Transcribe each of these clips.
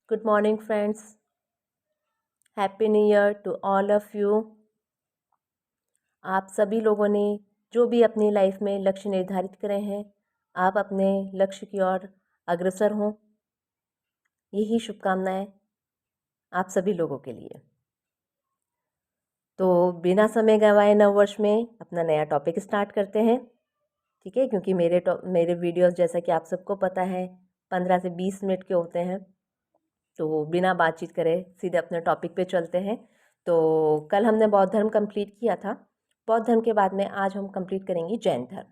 Good morning friends. Happy new year to all of you. आप सभी लोगों ने जो भी अपनी लाइफ में लक्ष्य निर्धारित करे हैं, आप अपने लक्ष्य की ओर अग्रसर हों, यही शुभकामनाएं आप सभी लोगों के लिए। तो बिना समय गंवाए नव वर्ष में अपना नया टॉपिक स्टार्ट करते हैं, ठीक है। क्योंकि मेरे वीडियोस जैसा कि आप सबको पता है 15 से 20 मिनट के होते हैं, तो बिना बातचीत करे सीधे अपने टॉपिक पे चलते हैं। तो कल हमने बौद्ध धर्म कंप्लीट किया था। बौद्ध धर्म के बाद में आज हम कंप्लीट करेंगे जैन धर्म।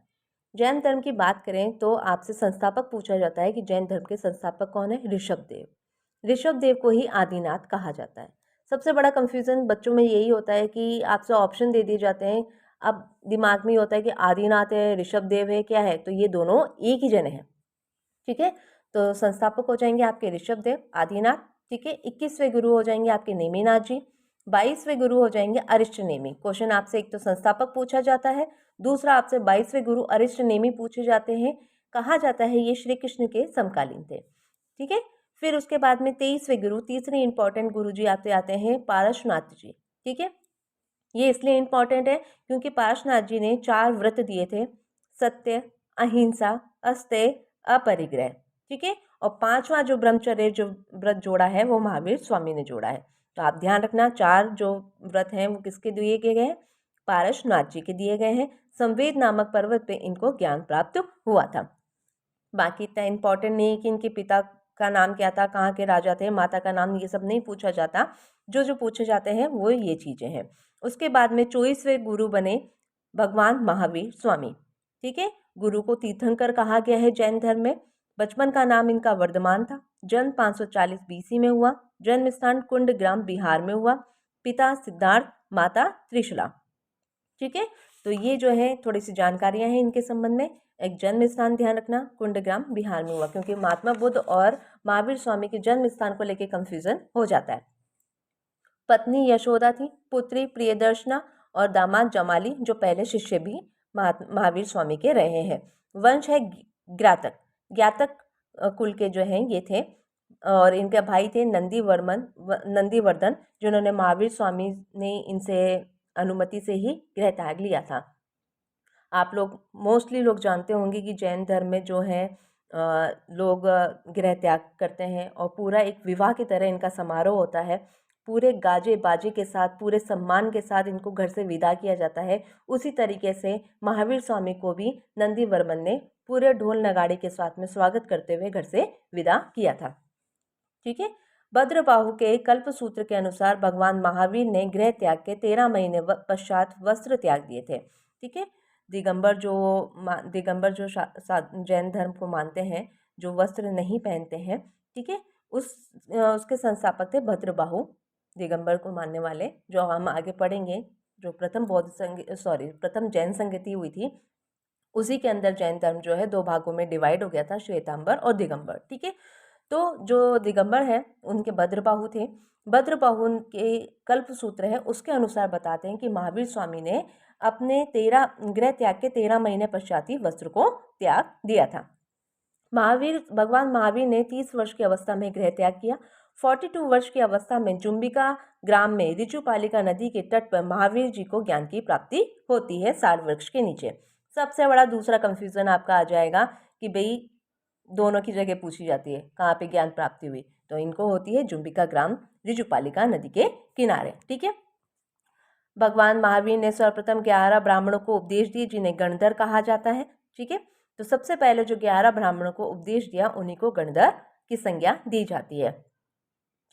जैन धर्म की बात करें तो आपसे संस्थापक पूछा जाता है कि जैन धर्म के संस्थापक कौन है। ऋषभ देव। ऋषभ देव को ही आदिनाथ कहा जाता है। सबसे बड़ा कंफ्यूजन बच्चों में यही होता है कि आपसे ऑप्शन दे दिए जाते हैं, अब दिमाग में होता है कि आदिनाथ है, ऋषभ देव है, क्या है, तो ये दोनों एक ही जने हैं, ठीक है। तो संस्थापक हो जाएंगे आपके ऋषभ देव, आदिनाथ, ठीक है। 21वें गुरु हो जाएंगे आपके नेमिनाथ जी। 22वें गुरु हो जाएंगे अरिष्ट नेमि। क्वेश्चन आपसे एक तो संस्थापक पूछा जाता है, दूसरा आपसे 22वें गुरु अरिष्ट नेमि पूछे जाते हैं। कहा जाता है ये श्री कृष्ण के समकालीन थे, ठीक है। फिर उसके बाद में 23वें गुरु, तीसरे इंपॉर्टेंट गुरु जी आते हैं पारशुनाथ जी, ठीक है। ये इसलिए इंपॉर्टेंट है क्योंकि पारशुनाथ जी ने 4 व्रत दिए थे, सत्य, अहिंसा, अस्तेय, अपरिग्रह, ठीक है। और 5वां जो ब्रह्मचर्य जो व्रत जोड़ा है वो महावीर स्वामी ने जोड़ा है। तो आप ध्यान रखना, 4 जो व्रत हैं वो किसके दिए गए हैं, पारशुनाथ जी के दिए गए हैं। संवेद नामक पर्वत पे इनको ज्ञान प्राप्त हुआ था। बाकी इतना इंपॉर्टेंट नहीं है कि इनके पिता का नाम क्या था, कहाँ के राजा थे, माता का नाम, ये सब नहीं पूछा जाता। जो जो पूछे जाते हैं वो ये चीज़ें हैं। उसके बाद में 24वें गुरु बने भगवान महावीर स्वामी, ठीक है। गुरु को तीर्थंकर कहा गया है जैन धर्म में। बचपन का नाम इनका वर्धमान था। जन्म 540 बीसी में हुआ। जन्म स्थान कुंडग्राम बिहार में हुआ। पिता सिद्धार्थ, माता त्रिशला, ठीक है। तो ये जो है थोड़ी सी जानकारियां हैं इनके संबंध में। एक जन्म स्थान ध्यान रखना, कुंडग्राम बिहार में हुआ, क्योंकि महात्मा बुद्ध और महावीर स्वामी के जन्म स्थान को लेकर कंफ्यूजन हो जाता है। पत्नी यशोदा थी, पुत्री प्रियदर्शना और दामाद जमाली, जो पहले शिष्य भी महावीर स्वामी के रहे हैं। वंश है ज्ञातक। ज्ञातक कुल के जो हैं ये थे, और इनके भाई थे नंदीवर्धन, जिन्होंने महावीर स्वामी ने इनसे अनुमति से ही गृह त्याग लिया था। आप लोग मोस्टली लोग जानते होंगे कि जैन धर्म में जो है लोग गृह त्याग करते हैं और पूरा एक विवाह की तरह इनका समारोह होता है। पूरे गाजे बाजे के साथ, पूरे सम्मान के साथ इनको घर से विदा किया जाता है। उसी तरीके से महावीर स्वामी को भी नंदी वर्मन ने पूरे ढोल नगाड़े के साथ में स्वागत करते हुए घर से विदा किया था, ठीक है। भद्रबाहु के कल्प सूत्र के अनुसार भगवान महावीर ने गृह त्याग के 13 महीने पश्चात वस्त्र त्याग दिए थे, ठीक है। दिगंबर जो जैन धर्म को मानते हैं, जो वस्त्र नहीं पहनते हैं, ठीक है, उसके संस्थापक थे भद्रबाहु। दिगंबर को मानने वाले, जो हम आगे पढ़ेंगे, जो प्रथम जैन संगति हुई थी, उसी के अंदर जैन धर्म जो है 2 भागों में डिवाइड हो गया था, श्वेतांबर और दिगंबर, ठीक है। तो जो दिगंबर है उनके भद्रबाहु थे। भद्रबाहु के कल्प सूत्र है उसके अनुसार बताते हैं कि महावीर स्वामी ने अपने गृह त्याग के 13 महीने पश्चात ही वस्त्र को त्याग दिया था। भगवान महावीर ने 30 वर्ष की अवस्था में गृह त्याग किया। 42 वर्ष की अवस्था में जुम्बिका ग्राम में ऋचुपालिका नदी के तट पर महावीर जी को ज्ञान की प्राप्ति होती है, साल वृक्ष के नीचे। सबसे बड़ा दूसरा कंफ्यूजन आपका आ जाएगा कि भाई दोनों की जगह पूछी जाती है कहाँ पे ज्ञान प्राप्ति हुई, तो इनको होती है जुम्बिका ग्राम ऋचुपालिका नदी के किनारे, ठीक है। भगवान महावीर ने सर्वप्रथम 11 ब्राह्मणों को उपदेश दिए, जिन्हें गणधर कहा जाता है, ठीक है। तो सबसे पहले जो 11 ब्राह्मणों को उपदेश दिया उन्हीं को गणधर की संज्ञा दी जाती है,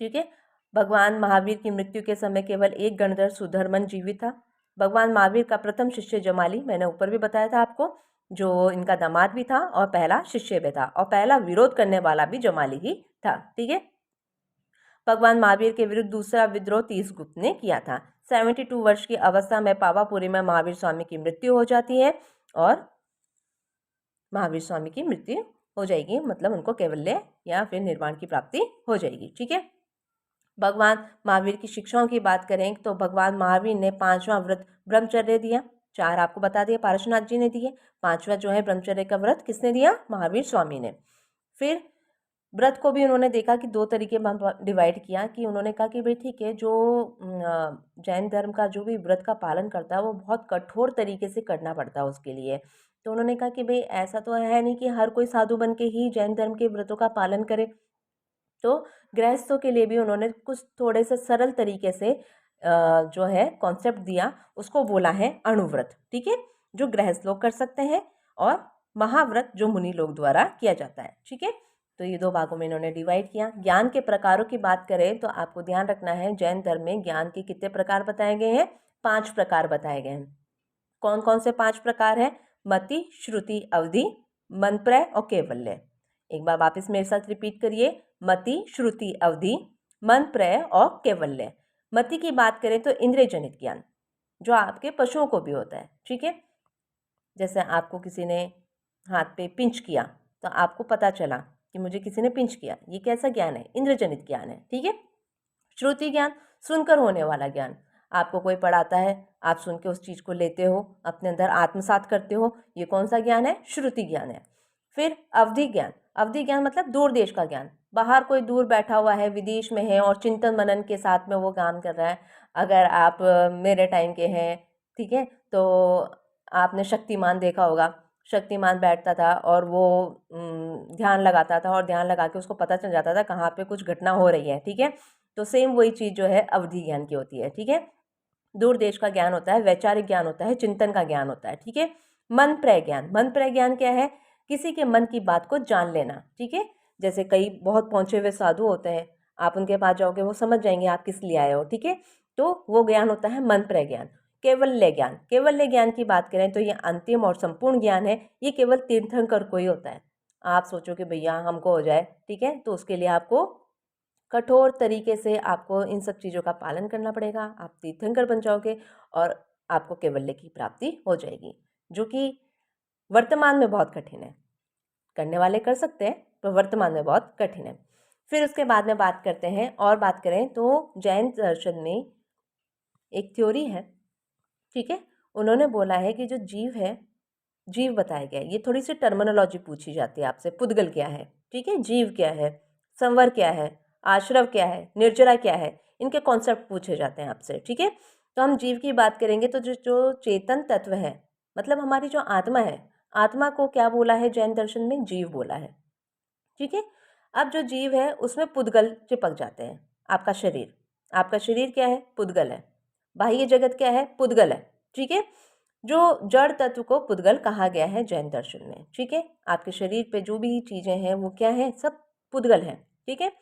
ठीक है। भगवान महावीर की मृत्यु के समय केवल एक गणधर सुधर्मन जीवित था। भगवान महावीर का प्रथम शिष्य जमाली, मैंने ऊपर भी बताया था आपको, जो इनका दामाद भी था और पहला शिष्य भी था, और पहला विरोध करने वाला भी जमाली ही था, ठीक है। भगवान महावीर के विरुद्ध दूसरा विद्रोह तीसगुप्त ने किया था। 72 वर्ष की अवस्था में पावापुरी में महावीर स्वामी की मृत्यु हो जाती है, और महावीर स्वामी की मृत्यु हो जाएगी, मतलब उनको कैवल्य या फिर निर्वाण की प्राप्ति हो जाएगी, ठीक है। भगवान महावीर की शिक्षाओं की बात करें तो भगवान महावीर ने 5वां व्रत ब्रह्मचर्य दिया। 4 आपको बता दिया पारशुनाथ जी ने दिए, 5वां जो है ब्रह्मचर्य का व्रत किसने दिया, महावीर स्वामी ने। फिर व्रत को भी उन्होंने देखा कि दो तरीके में डिवाइड किया, कि उन्होंने कहा कि भाई ठीक है, जो जैन धर्म का जो भी व्रत का पालन करता है वो बहुत कठोर तरीके से करना पड़ता है उसके लिए। तो उन्होंने कहा कि भाई ऐसा तो है नहीं कि हर कोई साधु बन के ही जैन धर्म के व्रतों का पालन करे। तो गृहस्थों के लिए भी उन्होंने कुछ थोड़े से सरल तरीके से जो है कॉन्सेप्ट दिया, उसको बोला है अणुव्रत। ठीक है, जो गृहस्थ लोग कर सकते हैं, और महाव्रत जो मुनि लोग द्वारा किया जाता है। ठीक है, तो ये दो भागों में इन्होंने डिवाइड किया। ज्ञान के प्रकारों की बात करें तो आपको ध्यान रखना है, जैन धर्म में ज्ञान के कितने प्रकार बताए गए हैं? 5 प्रकार बताए गए हैं। कौन कौन से 5 प्रकार हैं? मति, श्रुति, अवधि, मनप्रय और कैवल्य। एक बार वापस मेरे साथ रिपीट करिए, मति, श्रुति, अवधि, मनप्रय और कैवल्य। मति की बात करें तो इंद्रिय जनित ज्ञान, जो आपके पशुओं को भी होता है। ठीक है, जैसे आपको किसी ने हाथ पे पिंच किया तो आपको पता चला कि मुझे किसी ने पिंच किया, ये कैसा ज्ञान है? इंद्रजनित ज्ञान है। ठीक है, श्रुति ज्ञान, सुनकर होने वाला ज्ञान। आपको कोई पढ़ाता है, आप सुन के उस चीज़ को लेते हो, अपने अंदर आत्मसात करते हो, ये कौन सा ज्ञान है? श्रुति ज्ञान है। फिर अवधि ज्ञान। अवधि ज्ञान मतलब दूर देश का ज्ञान, बाहर कोई दूर बैठा हुआ है, विदेश में है और चिंतन मनन के साथ में वो काम कर रहा है। अगर आप मेरे टाइम के हैं, ठीक है, तो आपने शक्तिमान देखा होगा। शक्तिमान बैठता था और वो ध्यान लगाता था, और ध्यान लगा के उसको पता चल जाता था कहाँ पे कुछ घटना हो रही है। ठीक है, तो सेम वही चीज़ जो है अवधि ज्ञान की होती है। ठीक है, दूर देश का ज्ञान होता है, वैचारिक ज्ञान होता है, चिंतन का ज्ञान होता है। ठीक है, मन प्रय ज्ञान। मन प्रय ज्ञान क्या है? किसी के मन की बात को जान लेना। ठीक है, जैसे कई बहुत पहुंचे हुए साधु होते हैं, आप उनके पास जाओगे वो समझ जाएंगे आप किस लिए आए हो। ठीक है, तो वो ज्ञान होता है मन प्रय ज्ञान। कैवल्य ज्ञान। कैवल्य ज्ञान की बात करें तो ये अंतिम और संपूर्ण ज्ञान है, ये केवल तीर्थंकर को ही होता है। आप सोचो कि भैया हमको हो जाए, ठीक है, तो उसके लिए आपको कठोर तरीके से आपको इन सब चीज़ों का पालन करना पड़ेगा। आप तीर्थंकर बन जाओगे और आपको कैवल्य की प्राप्ति हो जाएगी, जो कि वर्तमान में बहुत कठिन है। करने वाले कर सकते हैं, पर वर्तमान में बहुत कठिन है। फिर उसके बाद में बात करते हैं, और बात करें तो जैन दर्शन में एक थ्योरी है। ठीक है, उन्होंने बोला है कि जो जीव है, जीव बताया गया है, ये थोड़ी सी टर्मिनोलॉजी पूछी जाती है आपसे। पुद्गल क्या है? ठीक है, जीव क्या है, संवर क्या है, आश्रव क्या है, निर्जरा क्या है, इनके कॉन्सेप्ट पूछे जाते हैं आपसे। ठीक है, तो हम जीव की बात करेंगे तो जो जो चेतन तत्व है, मतलब हमारी जो आत्मा है, आत्मा को क्या बोला है जैन दर्शन में? जीव बोला है। ठीक है, अब जो जीव है उसमें पुद्गल चिपक जाते हैं। आपका शरीर, आपका शरीर क्या है? पुद्गल है। बाह्य जगत क्या है? पुद्गल है। ठीक है, जो जड़ तत्व को पुद्गल कहा गया है जैन दर्शन में। ठीक है, आपके शरीर पे जो भी चीज़ें हैं वो क्या है? सब पुद्गल हैं। ठीक है,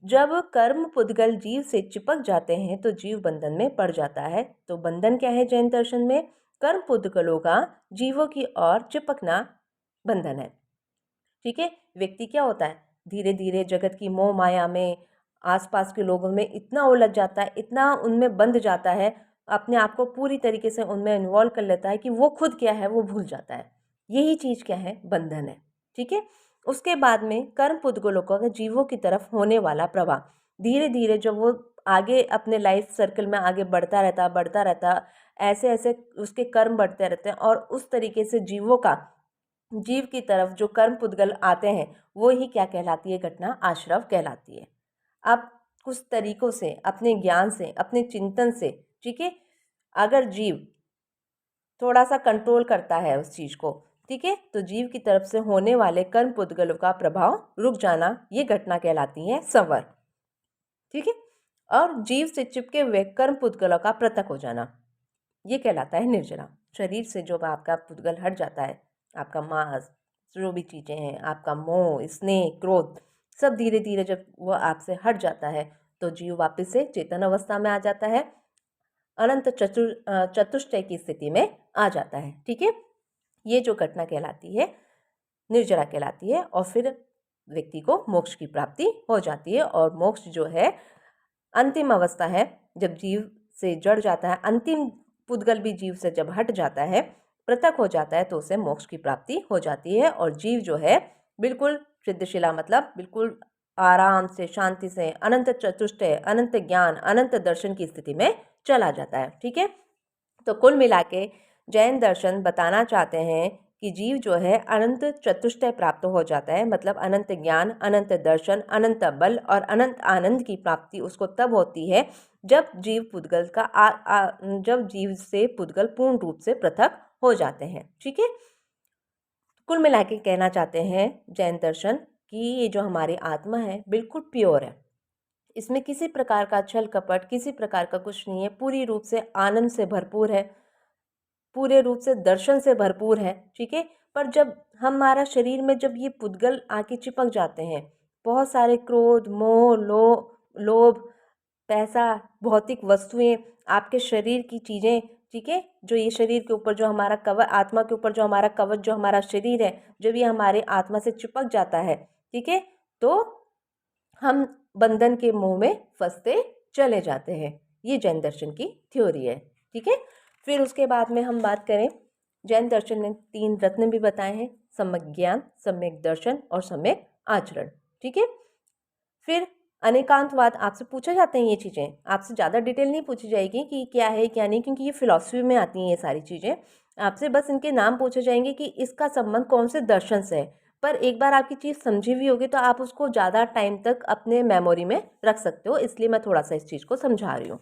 जब कर्म पुद्गल जीव से चिपक जाते हैं तो जीव बंधन में पड़ जाता है। तो बंधन क्या है जैन दर्शन में? कर्म पुद्गलों का जीवों की ओर चिपकना बंधन है। ठीक है, व्यक्ति क्या होता है? धीरे धीरे जगत की मोह माया में, आसपास के लोगों में इतना उलझ जाता है, इतना उनमें बंध जाता है, अपने आप को पूरी तरीके से उनमें इन्वॉल्व कर लेता है कि वो खुद क्या है वो भूल जाता है। यही चीज़ क्या है? बंधन है। ठीक है, उसके बाद में कर्म पुद्गलों का जीवों की तरफ होने वाला प्रवाह, धीरे धीरे जब वो आगे अपने लाइफ सर्कल में आगे बढ़ता रहता, ऐसे ऐसे उसके कर्म बढ़ते रहते हैं, और उस तरीके से जीवों का, जीव की तरफ जो कर्म पुद्गल आते हैं वो ही क्या कहलाती है घटना? आश्रव कहलाती है। अब कुछ तरीकों से, अपने ज्ञान से, अपने चिंतन से, ठीक है, अगर जीव थोड़ा सा कंट्रोल करता है उस चीज़ को, ठीक है, तो जीव की तरफ से होने वाले कर्म पुद्गलों का प्रभाव रुक जाना, ये घटना कहलाती है संवर। ठीक है, और जीव से चिपके हुए कर्म पुद्गलों का पृथक हो जाना, ये कहलाता है निर्जरा। शरीर से जो आपका पुद्गल हट जाता है, आपका मांस, जो भी चीज़ें हैं, आपका मोह, स्नेह, क्रोध, सब धीरे धीरे जब वो आपसे हट जाता है तो जीव वापस से चेतन अवस्था में आ जाता है, अनंत चतुष्टय की स्थिति में आ जाता है। ठीक है, ये जो घटना कहलाती है निर्जरा कहलाती है, और फिर व्यक्ति को मोक्ष की प्राप्ति हो जाती है। और मोक्ष जो है अंतिम अवस्था है, जब जीव से जड़ जाता है, अंतिम पुद्गल भी जीव से जब हट जाता है, पृथक हो जाता है, तो उसे मोक्ष की प्राप्ति हो जाती है, और जीव जो है बिल्कुल सिद्धशिला, मतलब बिल्कुल आराम से, शांति से, अनंत चतुष्टय, अनंत ज्ञान, अनंत दर्शन की स्थिति में चला जाता है। ठीक है, तो कुल मिला के जैन दर्शन बताना चाहते हैं कि जीव जो है अनंत चतुष्टय प्राप्त हो जाता है, मतलब अनंत ज्ञान, अनंत दर्शन, अनंत बल और अनंत आनंद की प्राप्ति उसको तब होती है जब जीव पुद्गल का जब जीव से पुद्गल पूर्ण रूप से पृथक हो जाते हैं। ठीक है, कुल मिला के कहना चाहते हैं जैन दर्शन कि ये जो हमारी आत्मा है बिल्कुल प्योर है, इसमें किसी प्रकार का छल कपट, किसी प्रकार का कुछ नहीं है, पूरी रूप से आनंद से भरपूर है, पूरे रूप से दर्शन से भरपूर है। ठीक है, पर जब हमारा शरीर में जब ये पुद्गल आके चिपक जाते हैं, बहुत सारे क्रोध, मोह, लोभ, पैसा, भौतिक वस्तुएं, आपके शरीर की चीज़ें, ठीक है, जो ये शरीर के ऊपर जो हमारा कवच, आत्मा के ऊपर जो हमारा कवच, जो हमारा शरीर है, जब ये हमारे आत्मा से चिपक जाता है, ठीक है, तो हम बंधन के मुंह में फंसते चले जाते हैं। ये जैन दर्शन की थ्योरी है। ठीक है, फिर उसके बाद में हम बात करें, जैन दर्शन ने 3 रत्न भी बताए हैं, सम्यक ज्ञान, सम्यक दर्शन और सम्यक आचरण। ठीक है, फिर अनेकांतवाद आपसे पूछा जाते हैं, ये चीज़ें आपसे ज़्यादा डिटेल नहीं पूछी जाएगी कि क्या है क्या नहीं, क्योंकि ये फिलॉसफी में आती हैं ये सारी चीज़ें। आपसे बस इनके नाम पूछे जाएंगे कि इसका संबंध कौन से दर्शन से है, पर एक बार आपकी चीज़ समझी हुई होगी तो आप उसको ज़्यादा टाइम तक अपने मेमोरी में रख सकते हो, इसलिए मैं थोड़ा सा इस चीज़ को समझा रही हूँ।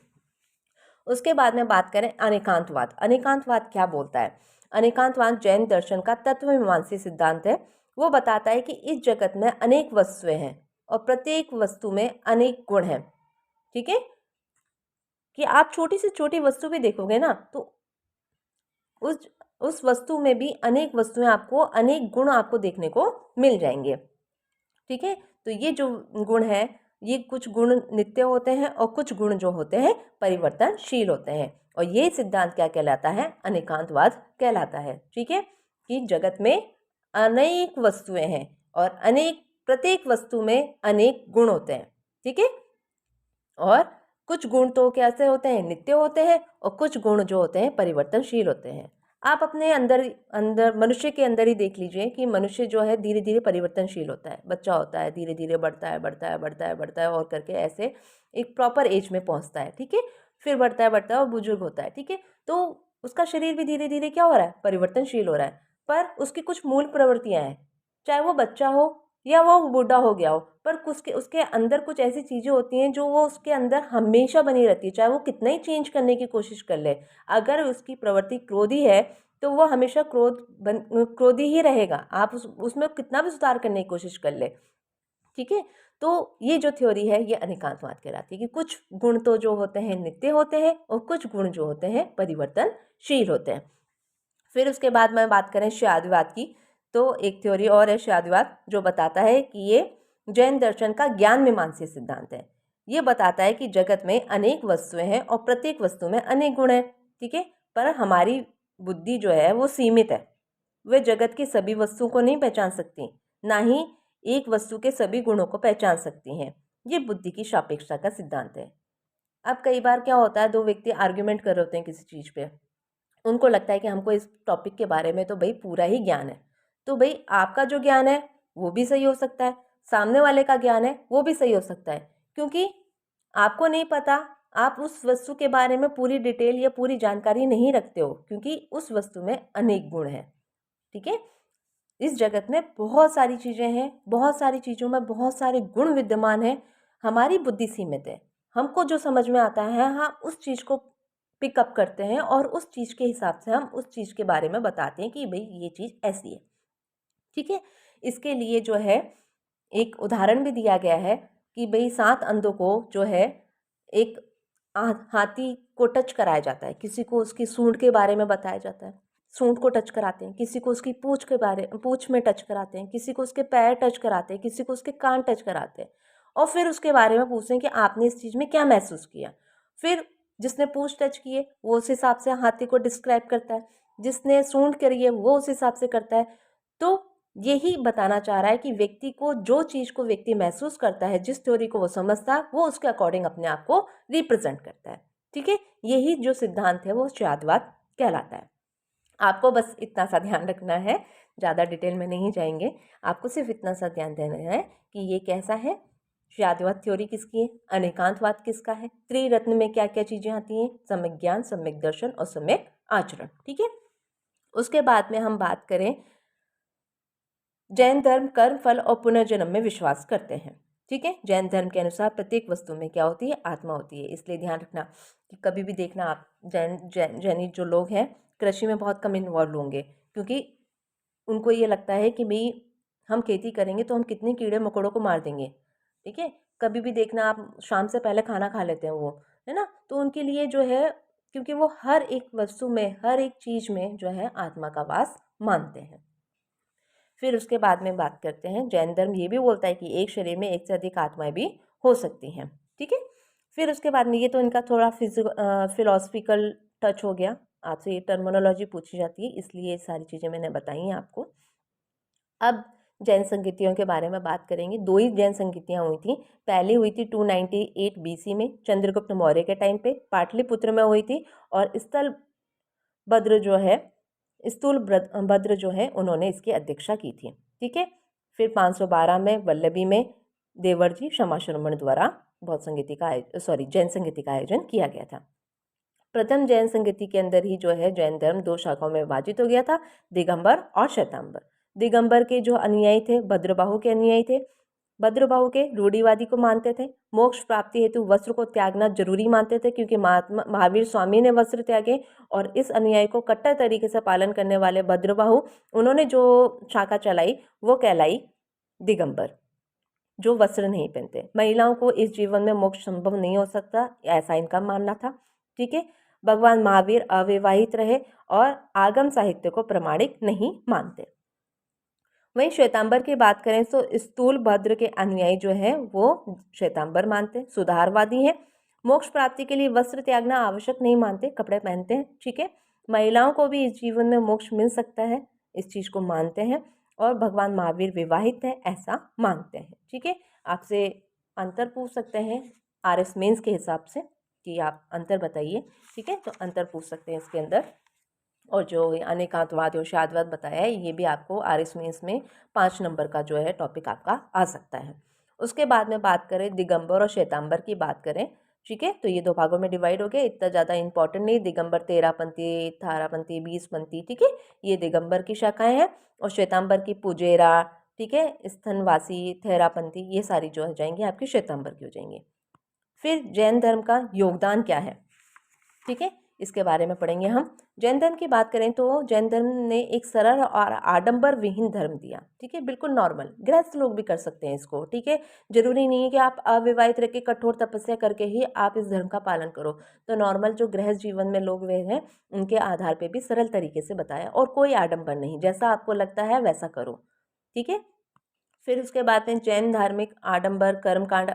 उसके बाद में बात करें अनेकांतवाद। अनेकांतवाद क्या बोलता है? अनेकांतवाद जैन दर्शन का तत्वमीमांसी सिद्धांत है। वो बताता है कि इस जगत में अनेक वस्तुएं हैं और प्रत्येक वस्तु में अनेक गुण हैं। ठीक है, कि आप छोटी से छोटी वस्तु भी देखोगे ना तो उस वस्तु में भी अनेक वस्तुएं आपको, अनेक गुण आपको देखने को मिल जाएंगे। ठीक है, तो ये जो गुण है, ये कुछ गुण नित्य होते हैं और कुछ गुण जो होते हैं परिवर्तनशील होते हैं, और ये सिद्धांत क्या कहलाता है? अनेकांतवाद कहलाता है। ठीक है, कि जगत में अनेक वस्तुएं हैं और प्रत्येक वस्तु में अनेक गुण होते हैं। ठीक है, और कुछ गुण तो कैसे होते हैं? नित्य होते हैं, और कुछ गुण जो होते हैं परिवर्तनशील होते हैं। आप अपने अंदर अंदर मनुष्य के अंदर ही देख लीजिए कि मनुष्य जो है धीरे धीरे परिवर्तनशील होता है। बच्चा होता है, धीरे धीरे बढ़ता है, बढ़ता है, बढ़ता है, बढ़ता है, और करके ऐसे एक प्रॉपर एज में पहुंचता है। ठीक है, फिर बढ़ता है, बढ़ता है और बुजुर्ग होता है। ठीक है, तो उसका शरीर भी धीरे धीरे क्या हो रहा है? परिवर्तनशील हो रहा है, पर उसकी कुछ मूल प्रवृत्तियां हैं, चाहे वो बच्चा हो या वो बूढ़ा हो गया हो, पर उसके उसके अंदर कुछ ऐसी चीज़ें होती हैं जो वो उसके अंदर हमेशा बनी रहती है, चाहे वो कितना ही चेंज करने की कोशिश कर ले। अगर उसकी प्रवृत्ति क्रोधी है तो वो हमेशा क्रोधी ही रहेगा, आप उसमें कितना भी सुधार करने की कोशिश कर ले। ठीक है, तो ये जो थ्योरी है ये अनेकांतवाद कहलाती है कि कुछ गुण तो जो होते हैं नित्य होते हैं और कुछ गुण जो होते हैं परिवर्तनशील होते हैं। फिर उसके बाद में बात करें शादवाद की, तो एक थ्योरी और है शादवाद, जो बताता है कि ये जैन दर्शन का ज्ञान मीमांसा सिद्धांत है। ये बताता है कि जगत में अनेक वस्तुएं हैं और प्रत्येक वस्तु में अनेक गुण हैं। ठीक है, पर हमारी बुद्धि जो है वो सीमित है, वे जगत की सभी वस्तुओं को नहीं पहचान सकती, ना ही एक वस्तु के सभी गुणों को पहचान सकती हैं। ये बुद्धि की सापेक्षता का सिद्धांत है। अब कई बार क्या होता है, दो व्यक्ति आर्ग्यूमेंट कर रहे होते हैं किसी चीज़ पे, उनको लगता है कि हमको इस टॉपिक के बारे में तो भाई पूरा ही ज्ञान है, तो भाई आपका जो ज्ञान है वो भी सही हो सकता है, सामने वाले का ज्ञान है वो भी सही हो सकता है, क्योंकि आपको नहीं पता, आप उस वस्तु के बारे में पूरी डिटेल या पूरी जानकारी नहीं रखते हो, क्योंकि उस वस्तु में अनेक गुण हैं। ठीक है, इस जगत में बहुत सारी चीज़ें हैं, बहुत सारी चीज़ों में बहुत सारे गुण विद्यमान हैं। हमारी बुद्धि सीमित है, हमको जो समझ में आता है हाँ उस चीज़ को पिकअप करते हैं और उस चीज़ के हिसाब से हम उस चीज़ के बारे में बताते हैं कि भाई ये चीज़ ऐसी है। ठीक है, इसके लिए जो है एक उदाहरण भी दिया गया है कि भाई 7 अंधों को जो है एक हाथी को टच कराया जाता है, किसी को उसकी सूंड के बारे में बताया जाता है, सूंड को टच कराते हैं, किसी को उसकी पूँछ में टच कराते हैं, किसी को उसके पैर टच कराते हैं, किसी को उसके कान टच कराते हैं, और फिर उसके बारे में पूछते हैं कि आपने इस चीज़ में क्या महसूस किया। फिर जिसने पूँछ टच की है वो उस हिसाब से हाथी को डिस्क्राइब करता है, जिसने सूंड करी है वो उस हिसाब से करता है। तो यही बताना चाह रहा है कि व्यक्ति को जो चीज़ को व्यक्ति महसूस करता है, जिस थ्योरी को वो समझता है, वो उसके अकॉर्डिंग अपने आप को रिप्रेजेंट करता है। ठीक है, यही जो सिद्धांत है वो शादवाद कहलाता है। आपको बस इतना सा ध्यान रखना है, ज़्यादा डिटेल में नहीं जाएंगे, आपको सिर्फ इतना सा ध्यान देना है कि ये कैसा है, शादवाद थ्योरी किसकी है, अनेकांतवाद किसका है, त्रिरत्न में क्या क्या चीज़ें आती हैं, सम्यक ज्ञान, सम्यक दर्शन और सम्यक आचरण। ठीक है, उसके बाद में हम बात करें, जैन धर्म कर्म, फल और पुनर्जन्म में विश्वास करते हैं। ठीक है, जैन धर्म के अनुसार प्रत्येक वस्तु में क्या होती है, आत्मा होती है। इसलिए ध्यान रखना कि कभी भी देखना आप जैनी जो लोग हैं कृषि में बहुत कम इन्वॉल्व होंगे, क्योंकि उनको ये लगता है कि भाई हम खेती करेंगे तो हम कितने कीड़े मकोड़ों को मार देंगे। ठीक है, कभी भी देखना आप शाम से पहले खाना खा लेते हैं वो, है ना, तो उनके लिए जो है, क्योंकि वो हर एक वस्तु में, हर एक चीज़ में जो है आत्मा का वास मानते हैं। फिर उसके बाद में बात करते हैं, जैन धर्म ये भी बोलता है कि एक शरीर में एक से अधिक आत्माएं भी हो सकती हैं। ठीक है, फिर उसके बाद में, ये तो इनका थोड़ा फिलोसफिकल टच हो गया, आपसे ये टर्मिनोलॉजी पूछी जाती है, इसलिए ये सारी चीज़ें मैंने बताई हैं आपको। अब जैन संगीतियों के बारे में बात करेंगे। 2 ही जैन संगीतियाँ हुई थी। पहली हुई थी 298 बीसी में चंद्रगुप्त मौर्य के टाइम पे, पाटलिपुत्र में हुई थी, और भद्र जो है भद्र जो है उन्होंने इसकी अध्यक्षता की थी। ठीक है, फिर 512 में वल्लभी में देवरजी क्षमाश्रमण द्वारा जैन संगीति का आयोजन किया गया था। प्रथम जैन संगीति के अंदर ही जो है जैन धर्म 2 शाखाओं में विभाजित हो गया था, दिगंबर और श्वेतांबर। दिगंबर के जो अनुयायी थे भद्रबाहु के अनुयायी थे। भद्रबाहु के रूढ़िवादी को मानते थे, मोक्ष प्राप्ति हेतु वस्त्र को त्यागना जरूरी मानते थे, क्योंकि महात्मा महावीर स्वामी ने वस्त्र त्यागे, और इस अनुयायी को कट्टर तरीके से पालन करने वाले भद्रबाहु, उन्होंने जो शाखा चलाई वो कहलाई दिगंबर, जो वस्त्र नहीं पहनते। महिलाओं को इस जीवन में मोक्ष संभव नहीं हो सकता, ऐसा इनका मानना था। ठीक है, भगवान महावीर अविवाहित रहे और आगम साहित्य को प्रमाणिक नहीं मानते। वहीं श्वेतांबर की बात करें तो स्थूल भद्र के अनुयायी जो है वो श्वेतांबर मानते, सुधारवादी हैं। मोक्ष प्राप्ति के लिए वस्त्र त्यागना आवश्यक नहीं मानते, कपड़े पहनते हैं। ठीक है, महिलाओं को भी इस जीवन में मोक्ष मिल सकता है, इस चीज़ को मानते हैं, और भगवान महावीर विवाहित है ऐसा मानते हैं। ठीक है, आपसे अंतर पूछ सकते हैं आरएस मेंस के हिसाब से कि आप अंतर बताइए। ठीक है, तो अंतर पूछ सकते हैं इसके अंदर। और जो अनेकांतवाद और शादवाद बताया है, ये भी आपको आरएस मेंस में 5 नंबर का जो है टॉपिक आपका आ सकता है। उसके बाद में बात करें दिगंबर और श्वेतांबर की बात करें। ठीक है, तो ये 2 भागों में डिवाइड हो गए, इतना ज़्यादा इंपॉर्टेंट नहीं। दिगंबर 13पंथी, 18पंथी, 20पंथी, ठीक है, ये दिगंबर की शाखाएं हैं, और श्वेतांबर की पुजेरा, ठीक है, स्तनवासी, थेरापंथी, ये सारी जो हो जाएंगी आपकी श्वेतांबर की हो जाएंगी। फिर जैन धर्म का योगदान क्या है, ठीक है, इसके बारे में पढ़ेंगे हम। जैन धर्म की बात करें तो जैन धर्म ने एक सरल और आडंबर विहीन धर्म दिया। ठीक है, बिल्कुल नॉर्मल, गृहस्थ लोग भी कर सकते हैं इसको। ठीक है, जरूरी नहीं है कि आप अविवाहित रह के कठोर तपस्या करके ही आप इस धर्म का पालन करो। तो नॉर्मल जो गृहस्थ जीवन में लोग वे हैं, उनके आधार पर भी सरल तरीके से बताया, और कोई आडंबर नहीं, जैसा आपको लगता है वैसा करो। ठीक है, फिर उसके बाद में जैन धार्मिक आडंबर, कर्मकांड,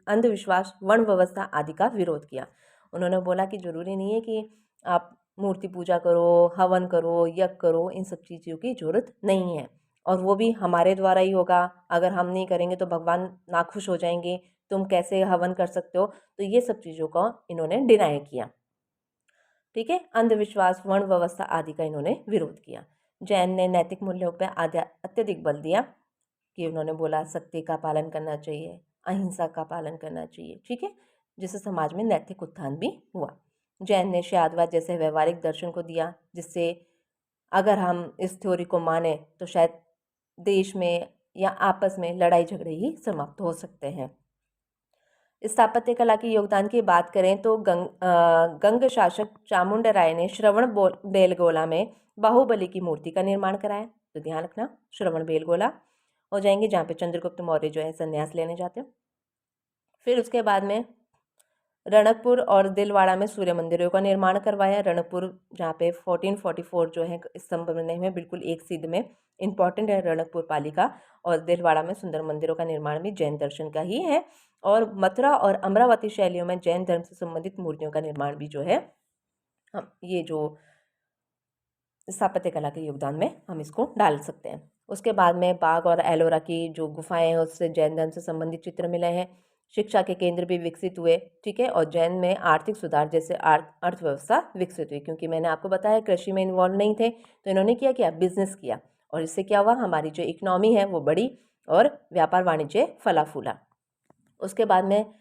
अंधविश्वास, वर्ण व्यवस्था आदि का विरोध किया। उन्होंने बोला कि जरूरी नहीं है कि आप मूर्ति पूजा करो, हवन करो, यज्ञ करो, इन सब चीज़ों की जरूरत नहीं है, और वो भी हमारे द्वारा ही होगा। अगर हम नहीं करेंगे तो भगवान नाखुश हो जाएंगे, तुम कैसे हवन कर सकते हो। तो ये सब चीज़ों का इन्होंने डिनाई किया। ठीक है, अंधविश्वास, वर्ण व्यवस्था आदि का इन्होंने विरोध किया। जैन ने नैतिक मूल्यों पर अत्यधिक बल दिया, कि उन्होंने बोला सत्य का पालन करना चाहिए, अहिंसा का पालन करना चाहिए। ठीक है, जिससे समाज में नैतिक उत्थान भी हुआ। जैन ने शादवाद जैसे व्यवहारिक दर्शन को दिया, जिससे अगर हम इस थ्योरी को माने तो शायद देश में या आपस में लड़ाई झगड़े ही समाप्त हो सकते हैं। स्थापत्य कला के योगदान की बात करें तो गंग शासक चामुंड राय ने श्रवण बेलगोला में बाहुबली की मूर्ति का निर्माण कराया। तो ध्यान रखना, श्रवण बेलगोला हो जाएंगे, जहाँ पे चंद्रगुप्त मौर्य जो है संन्यास लेने जाते हैं। फिर उसके बाद में रणकपुर और दिलवाड़ा में सूर्य मंदिरों का निर्माण करवाया। रणकपुर जहाँ पे 1444 जो है स्तंभ बने हुए, बिल्कुल एक सिद्ध में इंपॉर्टेंट है रणकपुर पालिका, और दिलवाड़ा में सुंदर मंदिरों का निर्माण भी जैन दर्शन का ही है। और मथुरा और अमरावती शैलियों में जैन धर्म से संबंधित मूर्तियों का निर्माण भी जो है, हम ये जो स्थापत्य कला के योगदान में हम इसको डाल सकते हैं। उसके बाद में बाघ और एलोरा की जो गुफाएं हैं, उससे जैन धर्म से संबंधित चित्र मिले हैं। शिक्षा के केंद्र भी विकसित हुए। ठीक है, और जैन में आर्थिक सुधार जैसे अर्थव्यवस्था विकसित हुई, क्योंकि मैंने आपको बताया कृषि में इन्वॉल्व नहीं थे, तो इन्होंने क्या बिजनेस किया, और इससे क्या हुआ, हमारी जो इकोनॉमी है वो बढ़ी और व्यापार वाणिज्य फला फूला। उसके बाद में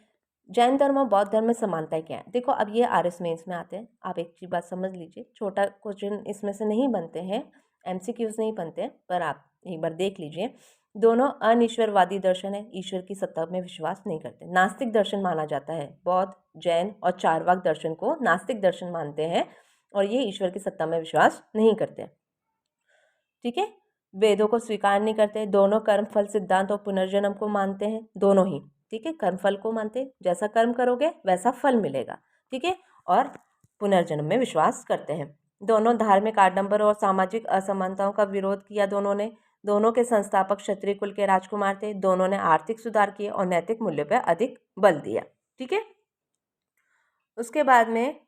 जैन धर्म और बौद्ध धर्म में समानताएं क्या है? देखो, अब ये आरएस मेंस में आते हैं, आप एक चीज बात समझ लीजिए, छोटा क्वेश्चन इसमें से नहीं बनते हैं, एमसीक्यूज नहीं बनते हैं, पर आप एक बार देख लीजिए। दोनों अनिश्वरवादी दर्शन है, ईश्वर की सत्ता में विश्वास नहीं करते। नास्तिक दर्शन माना जाता है। बौद्ध, जैन और चारवाक दर्शन को नास्तिक दर्शन मानते हैं और ये ईश्वर की सत्ता में विश्वास नहीं करते। ठीक है। वेदों को स्वीकार नहीं करते। दोनों कर्म फल सिद्धांत और पुनर्जन्म को मानते हैं, दोनों ही। ठीक है, कर्म फल को मानते हैं, जैसा कर्म करोगे वैसा फल मिलेगा। ठीक है, और पुनर्जन्म में विश्वास करते हैं। दोनों धार्मिक आडंबर और सामाजिक असमानताओं का विरोध किया दोनों ने। दोनों के संस्थापक क्षत्रिय कुल के राजकुमार थे। दोनों ने आर्थिक सुधार किए और नैतिक मूल्य पर अधिक बल दिया। ठीक है, उसके बाद में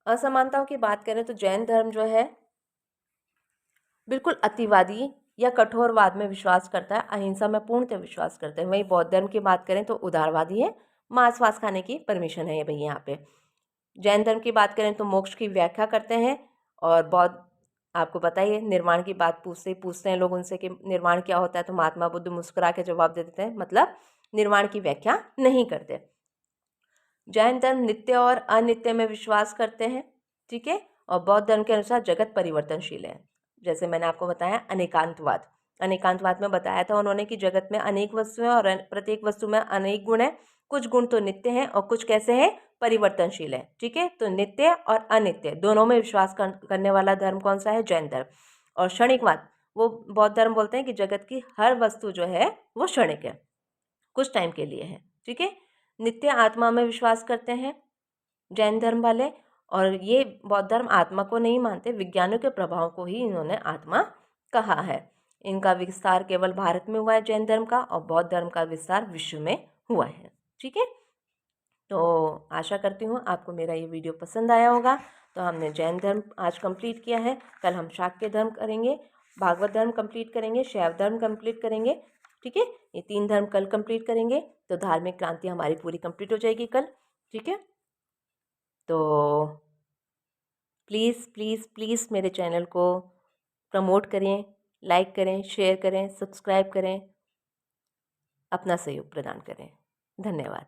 असमानताओं की बात करें तो जैन धर्म जो है बिल्कुल अतिवादी या कठोरवाद में विश्वास करता है, अहिंसा में पूर्णतः विश्वास करते हैं। वहीं बौद्ध धर्म की बात करें तो उदारवादी है, मांस वास खाने की परमिशन है ये भैया यहाँ पे। जैन धर्म की बात करें तो मोक्ष की व्याख्या करते हैं, और बौद्ध आपको पता ही है, निर्वाण की बात पूछते हैं लोग उनसे कि निर्वाण क्या होता है, तो महात्मा बुद्ध मुस्कुरा के जवाब दे देते हैं, मतलब निर्वाण की व्याख्या नहीं करते। जैन धर्म नित्य और अनित्य में विश्वास करते हैं। ठीक है, और बौद्ध धर्म के अनुसार जगत परिवर्तनशील है। जैसे मैंने आपको बताया अनेकांतवाद, अनेकांतवाद में बताया था उन्होंने कि जगत में अनेक वस्तुएं और प्रत्येक वस्तु में अनेक गुण है। कुछ गुण तो नित्य हैं और कुछ कैसे हैं, परिवर्तनशील है। ठीक है, तो नित्य और अनित्य दोनों में विश्वास करने वाला धर्म कौन सा है, जैन धर्म। और क्षणिकवाद, वो बौद्ध धर्म बोलते हैं कि जगत की हर वस्तु जो है वो क्षणिक है, कुछ टाइम के लिए है। ठीक है, नित्य आत्मा में विश्वास करते हैं जैन धर्म वाले, और ये बौद्ध धर्म आत्मा को नहीं मानते, विज्ञानों के प्रभाव को ही इन्होंने आत्मा कहा है। इनका विस्तार केवल भारत में हुआ है जैन धर्म का, और बौद्ध धर्म का विस्तार विश्व में हुआ है। ठीक है, तो आशा करती हूँ आपको मेरा ये वीडियो पसंद आया होगा। तो हमने जैन धर्म आज कंप्लीट किया है, कल हम शाक्य धर्म करेंगे, भागवत धर्म कंप्लीट करेंगे, शैव धर्म कंप्लीट करेंगे। ठीक है, ये 3 धर्म कल कंप्लीट करेंगे, तो धार्मिक क्रांति हमारी पूरी कंप्लीट हो जाएगी कल। ठीक है, तो प्लीज़ प्लीज़ प्लीज़ मेरे चैनल को प्रमोट करें, लाइक करें, शेयर करें, सब्सक्राइब करें, अपना सहयोग प्रदान करें। धन्यवाद।